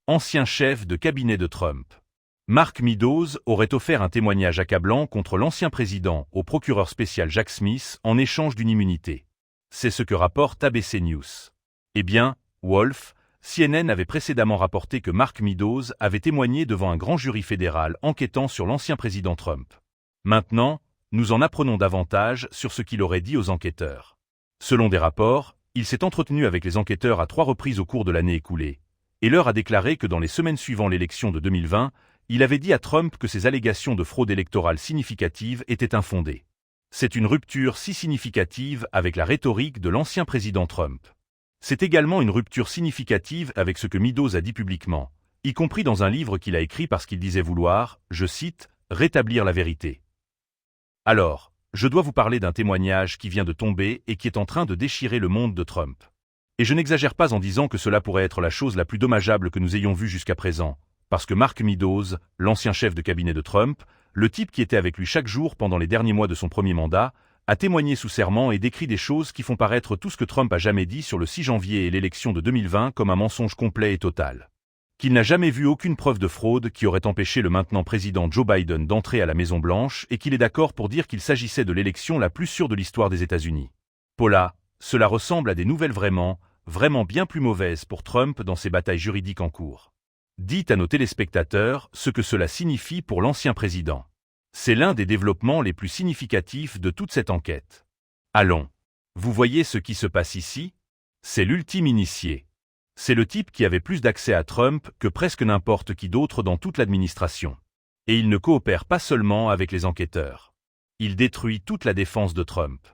ancien chef de cabinet de Trump. Mark Meadows aurait offert un témoignage accablant contre l'ancien président au procureur spécial Jack Smith en échange d'une immunité. C'est ce que rapporte ABC News. Eh bien, Wolf, CNN avait précédemment rapporté que Mark Meadows avait témoigné devant un grand jury fédéral enquêtant sur l'ancien président Trump. Maintenant, nous en apprenons davantage sur ce qu'il aurait dit aux enquêteurs. Selon des rapports, il s'est entretenu avec les enquêteurs à 3 reprises au cours de l'année écoulée, et leur a déclaré que dans les semaines suivant l'élection de 2020, il avait dit à Trump que ces allégations de fraude électorale significative étaient infondées. C'est une rupture si significative avec la rhétorique de l'ancien président Trump. C'est également une rupture significative avec ce que Meadows a dit publiquement, y compris dans un livre qu'il a écrit parce qu'il disait vouloir, je cite, « rétablir la vérité ». Alors, je dois vous parler d'un témoignage qui vient de tomber et qui est en train de déchirer le monde de Trump. Et je n'exagère pas en disant que cela pourrait être la chose la plus dommageable que nous ayons vue jusqu'à présent, parce que Mark Meadows, l'ancien chef de cabinet de Trump, le type qui était avec lui chaque jour pendant les derniers mois de son premier mandat, a témoigné sous serment et décrit des choses qui font paraître tout ce que Trump a jamais dit sur le 6 janvier et l'élection de 2020 comme un mensonge complet et total. Qu'il n'a jamais vu aucune preuve de fraude qui aurait empêché le maintenant président Joe Biden d'entrer à la Maison-Blanche et qu'il est d'accord pour dire qu'il s'agissait de l'élection la plus sûre de l'histoire des États-Unis. Paula, cela ressemble à des nouvelles vraiment bien plus mauvaises pour Trump dans ses batailles juridiques en cours. Dites à nos téléspectateurs ce que cela signifie pour l'ancien président. C'est l'un des développements les plus significatifs de toute cette enquête. Allons. Vous voyez ce qui se passe ici? C'est l'ultime initié. C'est le type qui avait plus d'accès à Trump que presque n'importe qui d'autre dans toute l'administration. Et il ne coopère pas seulement avec les enquêteurs. Il détruit toute la défense de Trump.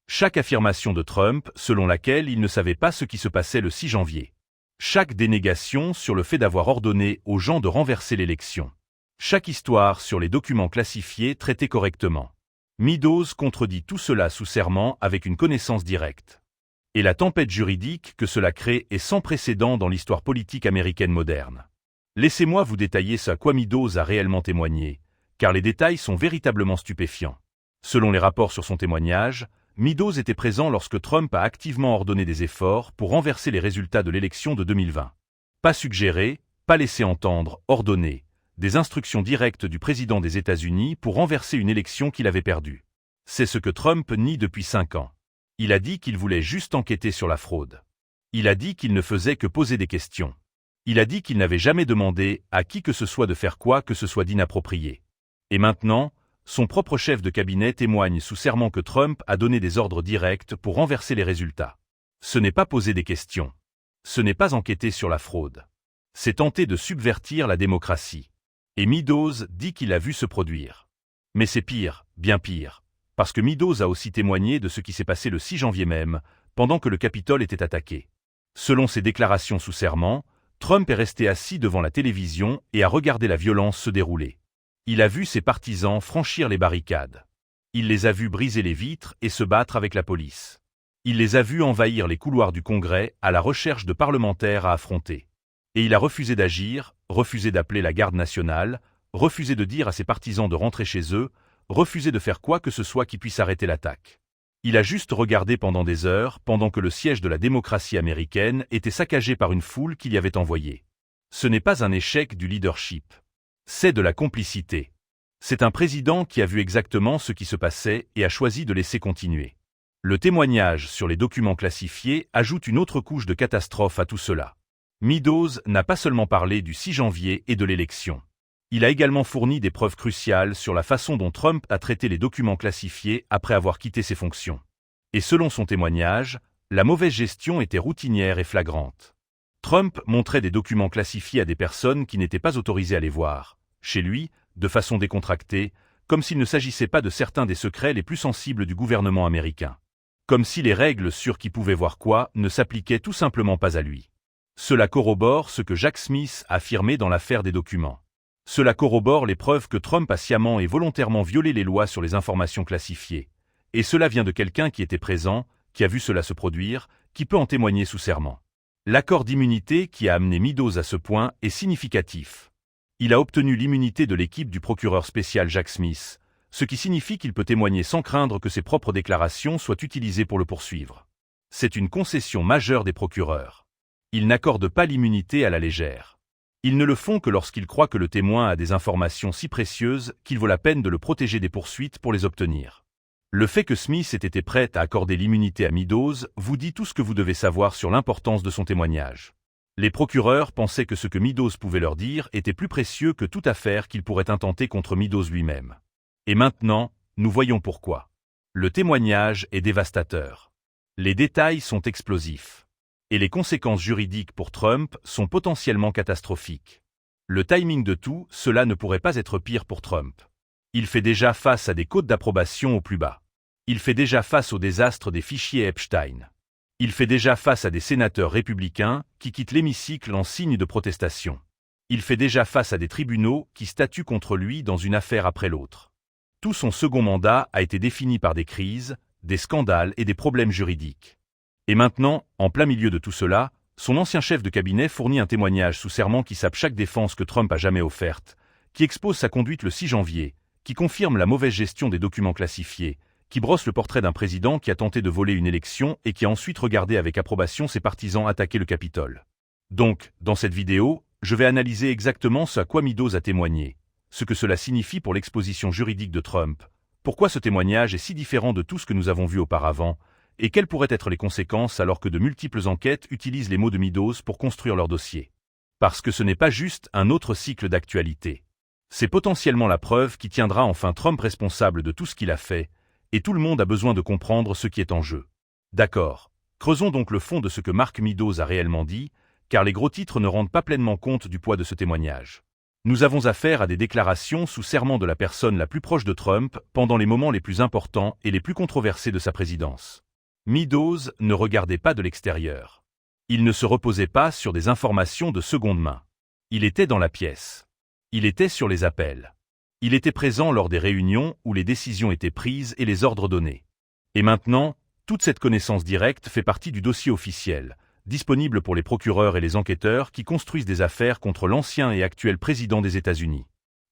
Chaque affirmation de Trump selon laquelle il ne savait pas ce qui se passait le 6 janvier. Chaque dénégation sur le fait d'avoir ordonné aux gens de renverser l'élection. Chaque histoire sur les documents classifiés traités correctement. Meadows contredit tout cela sous serment avec une connaissance directe. Et la tempête juridique que cela crée est sans précédent dans l'histoire politique américaine moderne. Laissez-moi vous détailler ce à quoi Meadows a réellement témoigné, car les détails sont véritablement stupéfiants. Selon les rapports sur son témoignage, Meadows était présent lorsque Trump a activement ordonné des efforts pour renverser les résultats de l'élection de 2020. Pas suggéré, pas laissé entendre, ordonné. Des instructions directes du président des États-Unis pour renverser une élection qu'il avait perdue. C'est ce que Trump nie depuis 5 ans. Il a dit qu'il voulait juste enquêter sur la fraude. Il a dit qu'il ne faisait que poser des questions. Il a dit qu'il n'avait jamais demandé à qui que ce soit de faire quoi que ce soit d'inapproprié. Et maintenant, son propre chef de cabinet témoigne sous serment que Trump a donné des ordres directs pour renverser les résultats. Ce n'est pas poser des questions. Ce n'est pas enquêter sur la fraude. C'est tenter de subvertir la démocratie. Et Meadows dit qu'il a vu se produire. Mais c'est pire, bien pire, parce que Meadows a aussi témoigné de ce qui s'est passé le 6 janvier même, pendant que le Capitole était attaqué. Selon ses déclarations sous serment, Trump est resté assis devant la télévision et a regardé la violence se dérouler. Il a vu ses partisans franchir les barricades. Il les a vus briser les vitres et se battre avec la police. Il les a vus envahir les couloirs du Congrès à la recherche de parlementaires à affronter. Et il a refusé d'agir, refusé d'appeler la garde nationale, refusé de dire à ses partisans de rentrer chez eux, refusé de faire quoi que ce soit qui puisse arrêter l'attaque. Il a juste regardé pendant des heures, pendant que le siège de la démocratie américaine était saccagé par une foule qu'il y avait envoyée. Ce n'est pas un échec du leadership. C'est de la complicité. C'est un président qui a vu exactement ce qui se passait et a choisi de laisser continuer. Le témoignage sur les documents classifiés ajoute une autre couche de catastrophe à tout cela. Meadows n'a pas seulement parlé du 6 janvier et de l'élection. Il a également fourni des preuves cruciales sur la façon dont Trump a traité les documents classifiés après avoir quitté ses fonctions. Et selon son témoignage, la mauvaise gestion était routinière et flagrante. Trump montrait des documents classifiés à des personnes qui n'étaient pas autorisées à les voir, chez lui, de façon décontractée, comme s'il ne s'agissait pas de certains des secrets les plus sensibles du gouvernement américain. Comme si les règles sur qui pouvait voir quoi ne s'appliquaient tout simplement pas à lui. Cela corrobore ce que Jack Smith a affirmé dans l'affaire des documents. Cela corrobore les preuves que Trump a sciemment et volontairement violé les lois sur les informations classifiées. Et cela vient de quelqu'un qui était présent, qui a vu cela se produire, qui peut en témoigner sous serment. L'accord d'immunité qui a amené Meadows à ce point est significatif. Il a obtenu l'immunité de l'équipe du procureur spécial Jack Smith, ce qui signifie qu'il peut témoigner sans craindre que ses propres déclarations soient utilisées pour le poursuivre. C'est une concession majeure des procureurs. Ils n'accordent pas l'immunité à la légère. Ils ne le font que lorsqu'ils croient que le témoin a des informations si précieuses qu'il vaut la peine de le protéger des poursuites pour les obtenir. Le fait que Smith ait été prêt à accorder l'immunité à Meadows vous dit tout ce que vous devez savoir sur l'importance de son témoignage. Les procureurs pensaient que ce que Meadows pouvait leur dire était plus précieux que toute affaire qu'ils pourraient intenter contre Meadows lui-même. Et maintenant, nous voyons pourquoi. Le témoignage est dévastateur. Les détails sont explosifs. Et les conséquences juridiques pour Trump sont potentiellement catastrophiques. Le timing de tout cela ne pourrait pas être pire pour Trump. Il fait déjà face à des cotes d'approbation au plus bas. Il fait déjà face au désastre des fichiers Epstein. Il fait déjà face à des sénateurs républicains qui quittent l'hémicycle en signe de protestation. Il fait déjà face à des tribunaux qui statuent contre lui dans une affaire après l'autre. Tout son second mandat a été défini par des crises, des scandales et des problèmes juridiques. Et maintenant, en plein milieu de tout cela, son ancien chef de cabinet fournit un témoignage sous serment qui sape chaque défense que Trump a jamais offerte, qui expose sa conduite le 6 janvier, qui confirme la mauvaise gestion des documents classifiés, qui brosse le portrait d'un président qui a tenté de voler une élection et qui a ensuite regardé avec approbation ses partisans attaquer le Capitole. Donc, dans cette vidéo, je vais analyser exactement ce à quoi Meadows a témoigné, ce que cela signifie pour l'exposition juridique de Trump, pourquoi ce témoignage est si différent de tout ce que nous avons vu auparavant, et quelles pourraient être les conséquences alors que de multiples enquêtes utilisent les mots de Meadows pour construire leur dossier. Parce que ce n'est pas juste un autre cycle d'actualité. C'est potentiellement la preuve qui tiendra enfin Trump responsable de tout ce qu'il a fait, et tout le monde a besoin de comprendre ce qui est en jeu. D'accord. Creusons donc le fond de ce que Mark Meadows a réellement dit, car les gros titres ne rendent pas pleinement compte du poids de ce témoignage. Nous avons affaire à des déclarations sous serment de la personne la plus proche de Trump pendant les moments les plus importants et les plus controversés de sa présidence. Meadows ne regardait pas de l'extérieur. Il ne se reposait pas sur des informations de seconde main. Il était dans la pièce. Il était sur les appels. Il était présent lors des réunions où les décisions étaient prises et les ordres donnés. Et maintenant, toute cette connaissance directe fait partie du dossier officiel, disponible pour les procureurs et les enquêteurs qui construisent des affaires contre l'ancien et actuel président des États-Unis.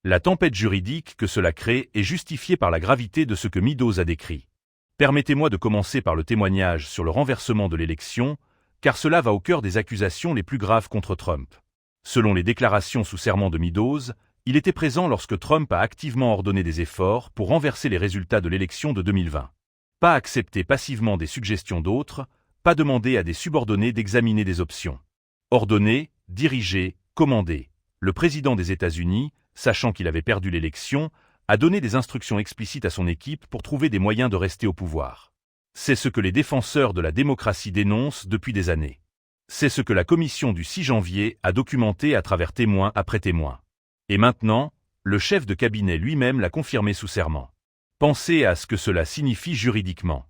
La tempête juridique que cela crée est justifiée par la gravité de ce que Meadows a décrit. Permettez-moi de commencer par le témoignage sur le renversement de l'élection, car cela va au cœur des accusations les plus graves contre Trump. Selon les déclarations sous serment de Meadows, il était présent lorsque Trump a activement ordonné des efforts pour renverser les résultats de l'élection de 2020. Pas accepter passivement des suggestions d'autres, pas demander à des subordonnés d'examiner des options. Ordonner, diriger, commander. Le président des États-Unis, sachant qu'il avait perdu l'élection, a donné des instructions explicites à son équipe pour trouver des moyens de rester au pouvoir. C'est ce que les défenseurs de la démocratie dénoncent depuis des années. C'est ce que la commission du 6 janvier a documenté à travers témoin après témoin. Et maintenant, le chef de cabinet lui-même l'a confirmé sous serment. Pensez à ce que cela signifie juridiquement.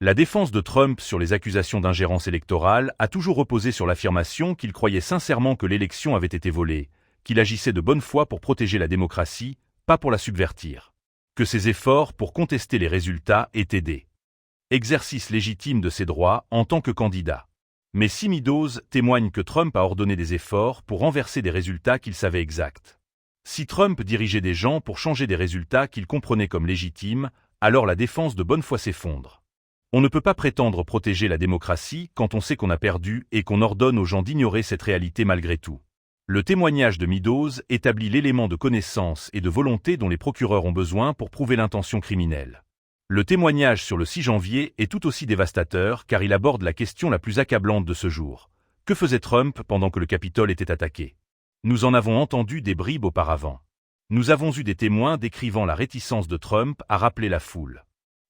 La défense de Trump sur les accusations d'ingérence électorale a toujours reposé sur l'affirmation qu'il croyait sincèrement que l'élection avait été volée, qu'il agissait de bonne foi pour protéger la démocratie, pas pour la subvertir. Que ses efforts pour contester les résultats étaient des exercices légitimes de ses droits en tant que candidat. Mais si Meadows témoigne que Trump a ordonné des efforts pour renverser des résultats qu'il savait exacts. Si Trump dirigeait des gens pour changer des résultats qu'il comprenait comme légitimes, alors la défense de bonne foi s'effondre. On ne peut pas prétendre protéger la démocratie quand on sait qu'on a perdu et qu'on ordonne aux gens d'ignorer cette réalité malgré tout. Le témoignage de Meadows établit l'élément de connaissance et de volonté dont les procureurs ont besoin pour prouver l'intention criminelle. Le témoignage sur le 6 janvier est tout aussi dévastateur car il aborde la question la plus accablante de ce jour. Que faisait Trump pendant que le Capitole était attaqué ? Nous en avons entendu des bribes auparavant. Nous avons eu des témoins décrivant la réticence de Trump à rappeler la foule.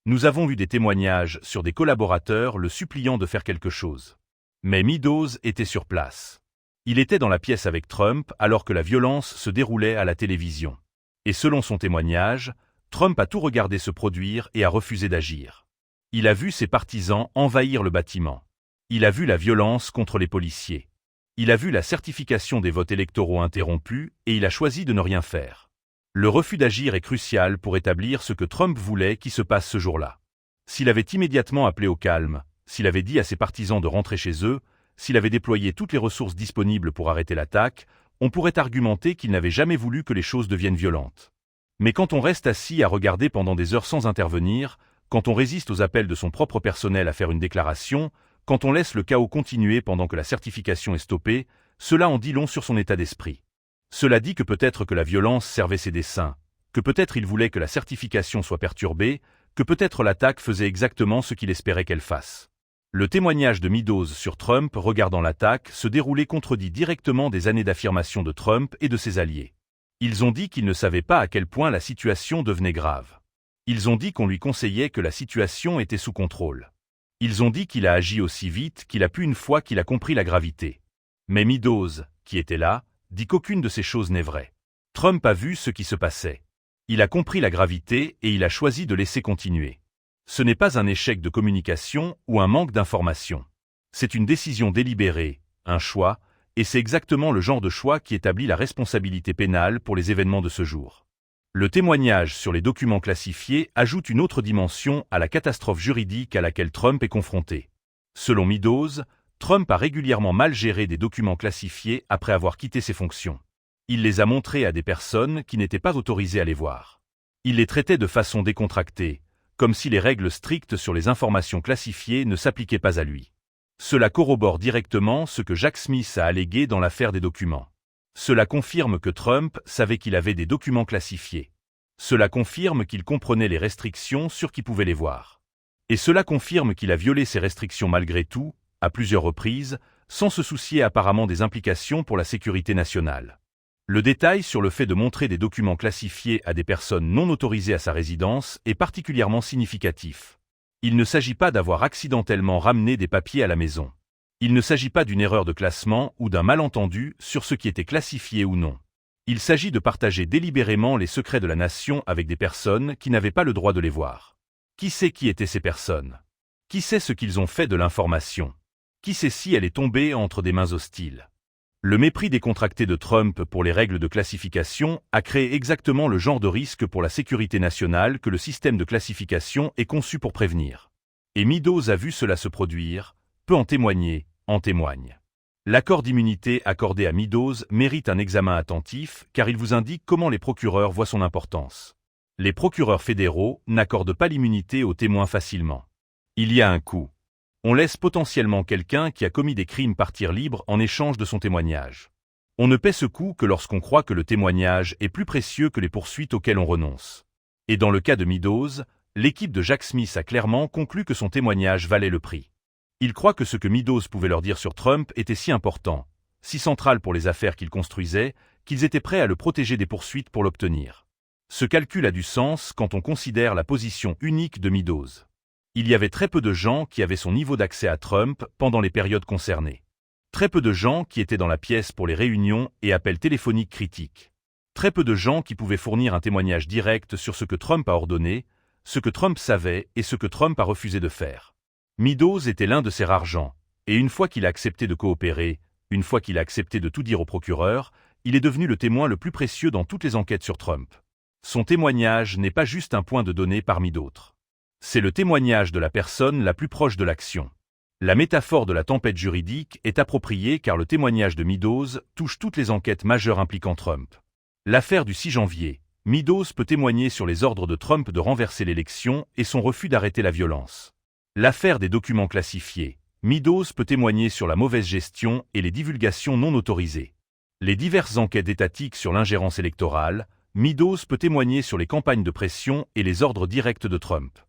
Nous avons eu des témoignages sur des collaborateurs le suppliant de faire quelque chose. Mais Meadows était sur place. Il était dans la pièce avec Trump alors que la violence se déroulait à la télévision. Et selon son témoignage, Trump a tout regardé se produire et a refusé d'agir. Il a vu ses partisans envahir le bâtiment. Il a vu la violence contre les policiers. Il a vu la certification des votes électoraux interrompus et il a choisi de ne rien faire. Le refus d'agir est crucial pour établir ce que Trump voulait qui se passe ce jour-là. S'il avait immédiatement appelé au calme, s'il avait dit à ses partisans de rentrer chez eux, s'il avait déployé toutes les ressources disponibles pour arrêter l'attaque, on pourrait argumenter qu'il n'avait jamais voulu que les choses deviennent violentes. Mais quand on reste assis à regarder pendant des heures sans intervenir, quand on résiste aux appels de son propre personnel à faire une déclaration, quand on laisse le chaos continuer pendant que la certification est stoppée, cela en dit long sur son état d'esprit. Cela dit que peut-être que la violence servait ses desseins, que peut-être il voulait que la certification soit perturbée, que peut-être l'attaque faisait exactement ce qu'il espérait qu'elle fasse. Le témoignage de Meadows sur Trump regardant l'attaque se déroulait contredit directement des années d'affirmation de Trump et de ses alliés. Ils ont dit qu'ils ne savaient pas à quel point la situation devenait grave. Ils ont dit qu'on lui conseillait que la situation était sous contrôle. Ils ont dit qu'il a agi aussi vite qu'il a pu une fois qu'il a compris la gravité. Mais Meadows, qui était là, dit qu'aucune de ces choses n'est vraie. Trump a vu ce qui se passait. Il a compris la gravité et il a choisi de laisser continuer. Ce n'est pas un échec de communication ou un manque d'information. C'est une décision délibérée, un choix, et c'est exactement le genre de choix qui établit la responsabilité pénale pour les événements de ce jour. Le témoignage sur les documents classifiés ajoute une autre dimension à la catastrophe juridique à laquelle Trump est confronté. Selon Meadows, Trump a régulièrement mal géré des documents classifiés après avoir quitté ses fonctions. Il les a montrés à des personnes qui n'étaient pas autorisées à les voir. Il les traitait de façon décontractée, comme si les règles strictes sur les informations classifiées ne s'appliquaient pas à lui. Cela corrobore directement ce que Jack Smith a allégué dans l'affaire des documents. Cela confirme que Trump savait qu'il avait des documents classifiés. Cela confirme qu'il comprenait les restrictions sur qui pouvait les voir. Et cela confirme qu'il a violé ces restrictions malgré tout, à plusieurs reprises, sans se soucier apparemment des implications pour la sécurité nationale. Le détail sur le fait de montrer des documents classifiés à des personnes non autorisées à sa résidence est particulièrement significatif. Il ne s'agit pas d'avoir accidentellement ramené des papiers à la maison. Il ne s'agit pas d'une erreur de classement ou d'un malentendu sur ce qui était classifié ou non. Il s'agit de partager délibérément les secrets de la nation avec des personnes qui n'avaient pas le droit de les voir. Qui sait qui étaient ces personnes? Qui sait ce qu'ils ont fait de l'information? Qui sait si elle est tombée entre des mains hostiles? Le mépris décontracté de Trump pour les règles de classification a créé exactement le genre de risque pour la sécurité nationale que le système de classification est conçu pour prévenir. Et Meadows a vu cela se produire, peut en témoigner, en témoigne. L'accord d'immunité accordé à Meadows mérite un examen attentif car il vous indique comment les procureurs voient son importance. Les procureurs fédéraux n'accordent pas l'immunité aux témoins facilement. Il y a un coût. On laisse potentiellement quelqu'un qui a commis des crimes partir libre en échange de son témoignage. On ne paie ce coût que lorsqu'on croit que le témoignage est plus précieux que les poursuites auxquelles on renonce. Et dans le cas de Meadows, l'équipe de Jack Smith a clairement conclu que son témoignage valait le prix. Il croit que ce que Meadows pouvait leur dire sur Trump était si important, si central pour les affaires qu'il construisait, qu'ils étaient prêts à le protéger des poursuites pour l'obtenir. Ce calcul a du sens quand on considère la position unique de Meadows. Il y avait très peu de gens qui avaient son niveau d'accès à Trump pendant les périodes concernées. Très peu de gens qui étaient dans la pièce pour les réunions et appels téléphoniques critiques. Très peu de gens qui pouvaient fournir un témoignage direct sur ce que Trump a ordonné, ce que Trump savait et ce que Trump a refusé de faire. Meadows était l'un de ces rares gens, et une fois qu'il a accepté de coopérer, une fois qu'il a accepté de tout dire au procureur, il est devenu le témoin le plus précieux dans toutes les enquêtes sur Trump. Son témoignage n'est pas juste un point de données parmi d'autres. C'est le témoignage de la personne la plus proche de l'action. La métaphore de la tempête juridique est appropriée car le témoignage de Meadows touche toutes les enquêtes majeures impliquant Trump. L'affaire du 6 janvier, Meadows peut témoigner sur les ordres de Trump de renverser l'élection et son refus d'arrêter la violence. L'affaire des documents classifiés, Meadows peut témoigner sur la mauvaise gestion et les divulgations non autorisées. Les diverses enquêtes étatiques sur l'ingérence électorale, Meadows peut témoigner sur les campagnes de pression et les ordres directs de Trump.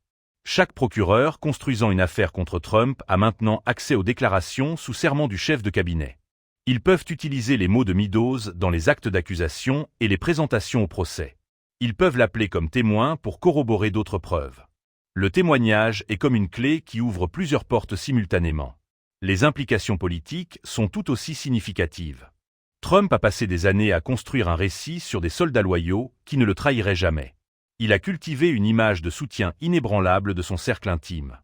Chaque procureur construisant une affaire contre Trump a maintenant accès aux déclarations sous serment du chef de cabinet. Ils peuvent utiliser les mots de Meadows dans les actes d'accusation et les présentations au procès. Ils peuvent l'appeler comme témoin pour corroborer d'autres preuves. Le témoignage est comme une clé qui ouvre plusieurs portes simultanément. Les implications politiques sont tout aussi significatives. Trump a passé des années à construire un récit sur des soldats loyaux qui ne le trahiraient jamais. Il a cultivé une image de soutien inébranlable de son cercle intime.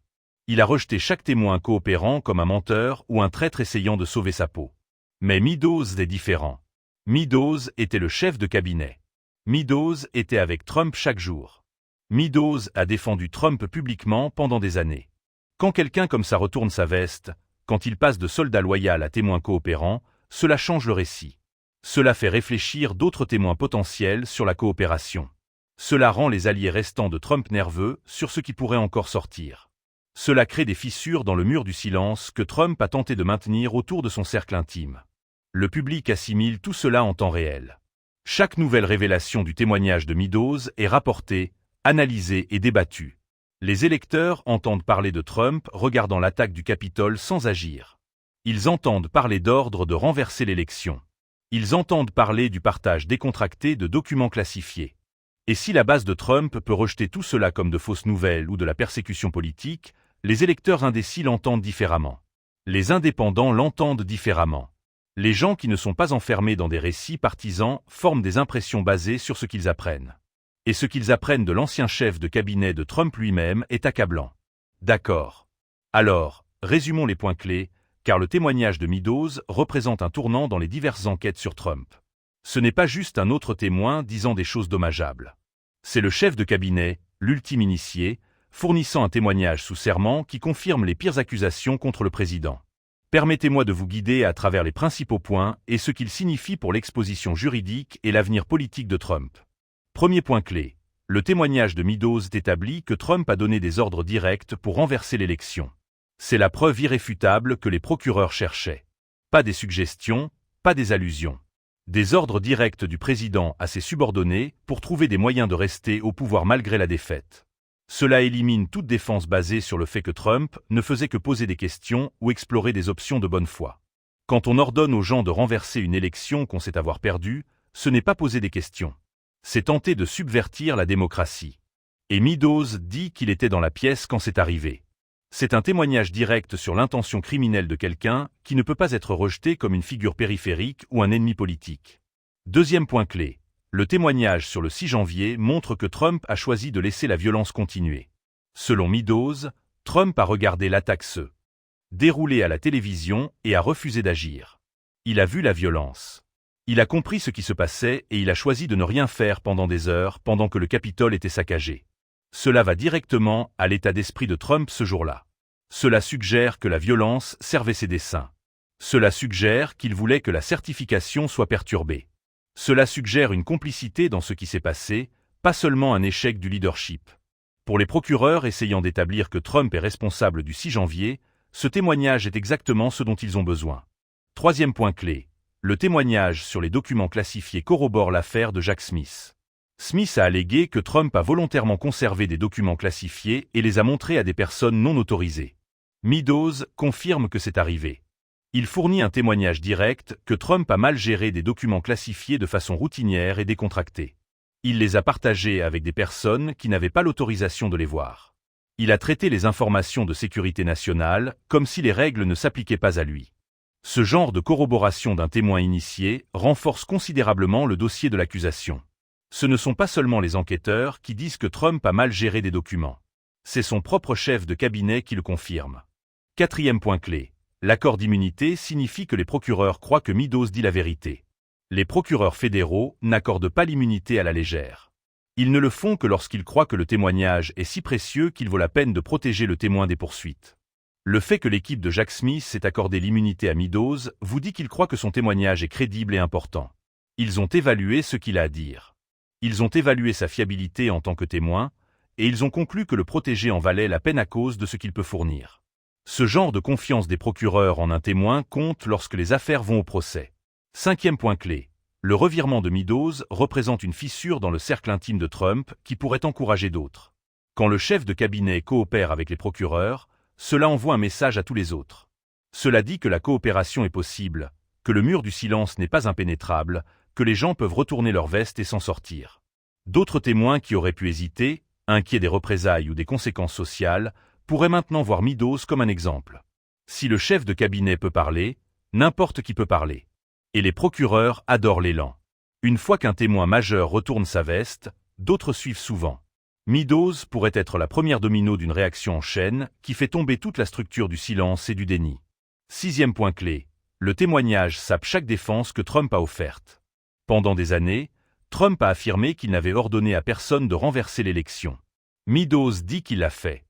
Il a rejeté chaque témoin coopérant comme un menteur ou un traître essayant de sauver sa peau. Mais Meadows est différent. Meadows était le chef de cabinet. Meadows était avec Trump chaque jour. Meadows a défendu Trump publiquement pendant des années. Quand quelqu'un comme ça retourne sa veste, quand il passe de soldat loyal à témoin coopérant, cela change le récit. Cela fait réfléchir d'autres témoins potentiels sur la coopération. Cela rend les alliés restants de Trump nerveux sur ce qui pourrait encore sortir. Cela crée des fissures dans le mur du silence que Trump a tenté de maintenir autour de son cercle intime. Le public assimile tout cela en temps réel. Chaque nouvelle révélation du témoignage de Meadows est rapportée, analysée et débattue. Les électeurs entendent parler de Trump regardant l'attaque du Capitole sans agir. Ils entendent parler d'ordre de renverser l'élection. Ils entendent parler du partage décontracté de documents classifiés. Et si la base de Trump peut rejeter tout cela comme de fausses nouvelles ou de la persécution politique, les électeurs indécis l'entendent différemment. Les indépendants l'entendent différemment. Les gens qui ne sont pas enfermés dans des récits partisans forment des impressions basées sur ce qu'ils apprennent. Et ce qu'ils apprennent de l'ancien chef de cabinet de Trump lui-même est accablant. D'accord. Alors, résumons les points clés, car le témoignage de Meadows représente un tournant dans les diverses enquêtes sur Trump. Ce n'est pas juste un autre témoin disant des choses dommageables. C'est le chef de cabinet, l'ultime initié, fournissant un témoignage sous serment qui confirme les pires accusations contre le président. Permettez-moi de vous guider à travers les principaux points et ce qu'ils signifient pour l'exposition juridique et l'avenir politique de Trump. Premier point clé. Le témoignage de Meadows établit que Trump a donné des ordres directs pour renverser l'élection. C'est la preuve irréfutable que les procureurs cherchaient. Pas des suggestions, pas des allusions. Des ordres directs du président à ses subordonnés pour trouver des moyens de rester au pouvoir malgré la défaite. Cela élimine toute défense basée sur le fait que Trump ne faisait que poser des questions ou explorer des options de bonne foi. Quand on ordonne aux gens de renverser une élection qu'on sait avoir perdue, ce n'est pas poser des questions. C'est tenter de subvertir la démocratie. Et Meadows dit qu'il était dans la pièce quand c'est arrivé. C'est un témoignage direct sur l'intention criminelle de quelqu'un qui ne peut pas être rejeté comme une figure périphérique ou un ennemi politique. Deuxième point clé. Le témoignage sur le 6 janvier montre que Trump a choisi de laisser la violence continuer. Selon Meadows, Trump a regardé l'attaque se dérouler à la télévision et a refusé d'agir. Il a vu la violence. Il a compris ce qui se passait et il a choisi de ne rien faire pendant des heures pendant que le Capitole était saccagé. Cela va directement à l'état d'esprit de Trump ce jour-là. Cela suggère que la violence servait ses desseins. Cela suggère qu'il voulait que la certification soit perturbée. Cela suggère une complicité dans ce qui s'est passé, pas seulement un échec du leadership. Pour les procureurs essayant d'établir que Trump est responsable du 6 janvier, ce témoignage est exactement ce dont ils ont besoin. Troisième point clé. Le témoignage sur les documents classifiés corrobore l'affaire de Jack Smith. Smith a allégué que Trump a volontairement conservé des documents classifiés et les a montrés à des personnes non autorisées. Meadows confirme que c'est arrivé. Il fournit un témoignage direct que Trump a mal géré des documents classifiés de façon routinière et décontractée. Il les a partagés avec des personnes qui n'avaient pas l'autorisation de les voir. Il a traité les informations de sécurité nationale comme si les règles ne s'appliquaient pas à lui. Ce genre de corroboration d'un témoin initié renforce considérablement le dossier de l'accusation. Ce ne sont pas seulement les enquêteurs qui disent que Trump a mal géré des documents. C'est son propre chef de cabinet qui le confirme. Quatrième point clé. L'accord d'immunité signifie que les procureurs croient que Meadows dit la vérité. Les procureurs fédéraux n'accordent pas l'immunité à la légère. Ils ne le font que lorsqu'ils croient que le témoignage est si précieux qu'il vaut la peine de protéger le témoin des poursuites. Le fait que l'équipe de Jack Smith ait accordé l'immunité à Meadows vous dit qu'ils croient que son témoignage est crédible et important. Ils ont évalué ce qu'il a à dire. Ils ont évalué sa fiabilité en tant que témoin, et ils ont conclu que le protéger en valait la peine à cause de ce qu'il peut fournir. Ce genre de confiance des procureurs en un témoin compte lorsque les affaires vont au procès. Cinquième point clé. Le revirement de Meadows représente une fissure dans le cercle intime de Trump qui pourrait encourager d'autres. Quand le chef de cabinet coopère avec les procureurs, cela envoie un message à tous les autres. Cela dit que la coopération est possible, que le mur du silence n'est pas impénétrable, que les gens peuvent retourner leur veste et s'en sortir. D'autres témoins qui auraient pu hésiter, inquiets des représailles ou des conséquences sociales, pourraient maintenant voir Meadows comme un exemple. Si le chef de cabinet peut parler, n'importe qui peut parler. Et les procureurs adorent l'élan. Une fois qu'un témoin majeur retourne sa veste, d'autres suivent souvent. Meadows pourrait être la première domino d'une réaction en chaîne qui fait tomber toute la structure du silence et du déni. Sixième point clé. Le témoignage sape chaque défense que Trump a offerte. Pendant des années, Trump a affirmé qu'il n'avait ordonné à personne de renverser l'élection. Meadows dit qu'il l'a fait.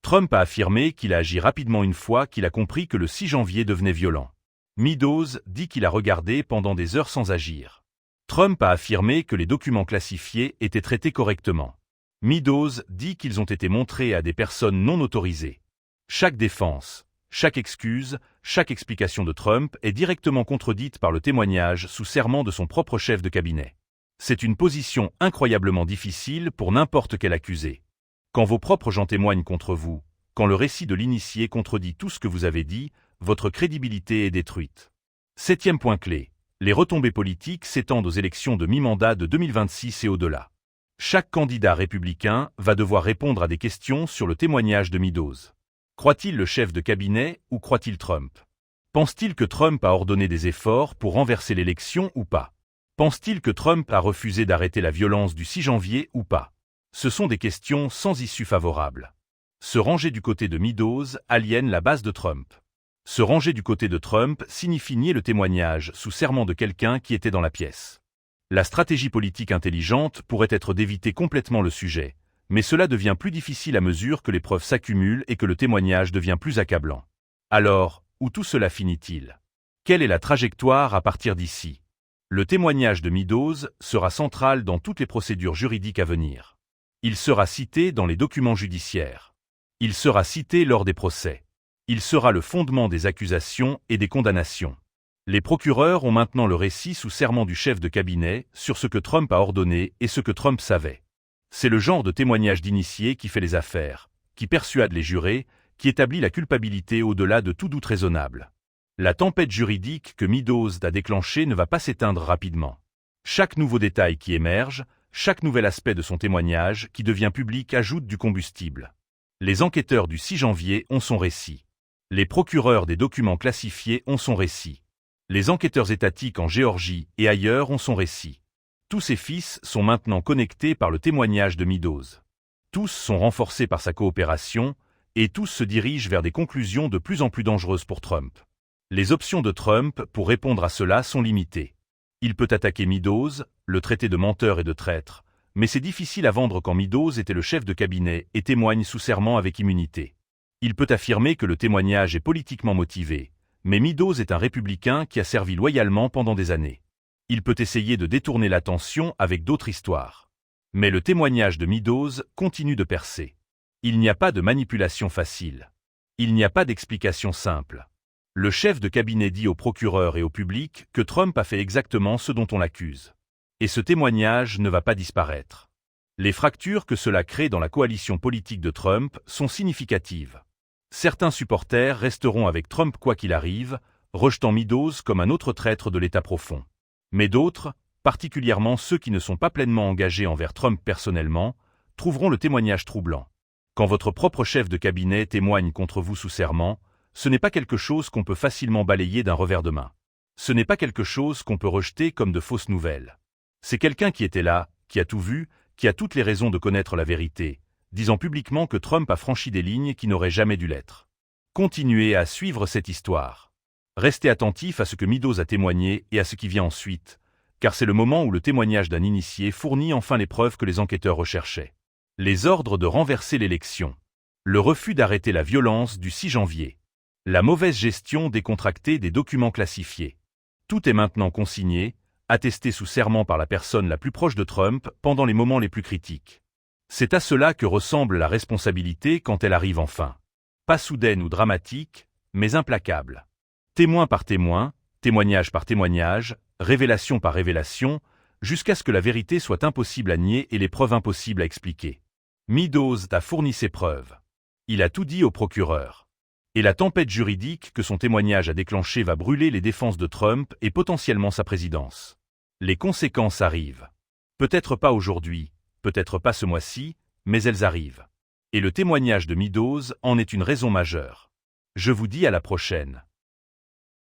Trump a affirmé qu'il a agi rapidement une fois qu'il a compris que le 6 janvier devenait violent. Meadows dit qu'il a regardé pendant des heures sans agir. Trump a affirmé que les documents classifiés étaient traités correctement. Meadows dit qu'ils ont été montrés à des personnes non autorisées. Chaque défense, chaque excuse, chaque explication de Trump est directement contredite par le témoignage sous serment de son propre chef de cabinet. C'est une position incroyablement difficile pour n'importe quel accusé. Quand vos propres gens témoignent contre vous, quand le récit de l'initié contredit tout ce que vous avez dit, votre crédibilité est détruite. 7e point clé. Les retombées politiques s'étendent aux élections de mi-mandat de 2026 et au-delà. Chaque candidat républicain va devoir répondre à des questions sur le témoignage de Meadows. Croit-il le chef de cabinet ou croit-il Trump? Pense-t-il que Trump a ordonné des efforts pour renverser l'élection ou pas? Pense-t-il que Trump a refusé d'arrêter la violence du 6 janvier ou pas? Ce sont des questions sans issue favorable. Se ranger du côté de Meadows aliène la base de Trump. Se ranger du côté de Trump signifie nier le témoignage sous serment de quelqu'un qui était dans la pièce. La stratégie politique intelligente pourrait être d'éviter complètement le sujet, mais cela devient plus difficile à mesure que les preuves s'accumulent et que le témoignage devient plus accablant. Alors, où tout cela finit-il? Quelle est la trajectoire à partir d'ici? Le témoignage de Meadows sera central dans toutes les procédures juridiques à venir. Il sera cité dans les documents judiciaires. Il sera cité lors des procès. Il sera le fondement des accusations et des condamnations. Les procureurs ont maintenant le récit sous serment du chef de cabinet sur ce que Trump a ordonné et ce que Trump savait. C'est le genre de témoignage d'initié qui fait les affaires, qui persuade les jurés, qui établit la culpabilité au-delà de tout doute raisonnable. La tempête juridique que Meadows a déclenchée ne va pas s'éteindre rapidement. Chaque nouveau détail qui émerge, chaque nouvel aspect de son témoignage qui devient public ajoute du combustible. Les enquêteurs du 6 janvier ont son récit. Les procureurs des documents classifiés ont son récit. Les enquêteurs étatiques en Géorgie et ailleurs ont son récit. Tous ses fils sont maintenant connectés par le témoignage de Meadows. Tous sont renforcés par sa coopération, et tous se dirigent vers des conclusions de plus en plus dangereuses pour Trump. Les options de Trump pour répondre à cela sont limitées. Il peut attaquer Meadows, le traiter de menteur et de traître, mais c'est difficile à vendre quand Meadows était le chef de cabinet et témoigne sous serment avec immunité. Il peut affirmer que le témoignage est politiquement motivé, mais Meadows est un républicain qui a servi loyalement pendant des années. Il peut essayer de détourner l'attention avec d'autres histoires. Mais le témoignage de Meadows continue de percer. Il n'y a pas de manipulation facile. Il n'y a pas d'explication simple. Le chef de cabinet dit au procureur et au public que Trump a fait exactement ce dont on l'accuse. Et ce témoignage ne va pas disparaître. Les fractures que cela crée dans la coalition politique de Trump sont significatives. Certains supporters resteront avec Trump quoi qu'il arrive, rejetant Meadows comme un autre traître de l'État profond. Mais d'autres, particulièrement ceux qui ne sont pas pleinement engagés envers Trump personnellement, trouveront le témoignage troublant. Quand votre propre chef de cabinet témoigne contre vous sous serment, ce n'est pas quelque chose qu'on peut facilement balayer d'un revers de main. Ce n'est pas quelque chose qu'on peut rejeter comme de fausses nouvelles. C'est quelqu'un qui était là, qui a tout vu, qui a toutes les raisons de connaître la vérité, disant publiquement que Trump a franchi des lignes qui n'auraient jamais dû l'être. Continuez à suivre cette histoire. Restez attentif à ce que Meadows a témoigné et à ce qui vient ensuite, car c'est le moment où le témoignage d'un initié fournit enfin les preuves que les enquêteurs recherchaient. Les ordres de renverser l'élection. Le refus d'arrêter la violence du 6 janvier. La mauvaise gestion décontractée des documents classifiés. Tout est maintenant consigné, attesté sous serment par la personne la plus proche de Trump pendant les moments les plus critiques. C'est à cela que ressemble la responsabilité quand elle arrive enfin. Pas soudaine ou dramatique, mais implacable. Témoin par témoin, témoignage par témoignage, révélation par révélation, jusqu'à ce que la vérité soit impossible à nier et les preuves impossibles à expliquer. Meadows a fourni ses preuves. Il a tout dit au procureur. Et la tempête juridique que son témoignage a déclenchée va brûler les défenses de Trump et potentiellement sa présidence. Les conséquences arrivent. Peut-être pas aujourd'hui, peut-être pas ce mois-ci, mais elles arrivent. Et le témoignage de Meadows en est une raison majeure. Je vous dis à la prochaine.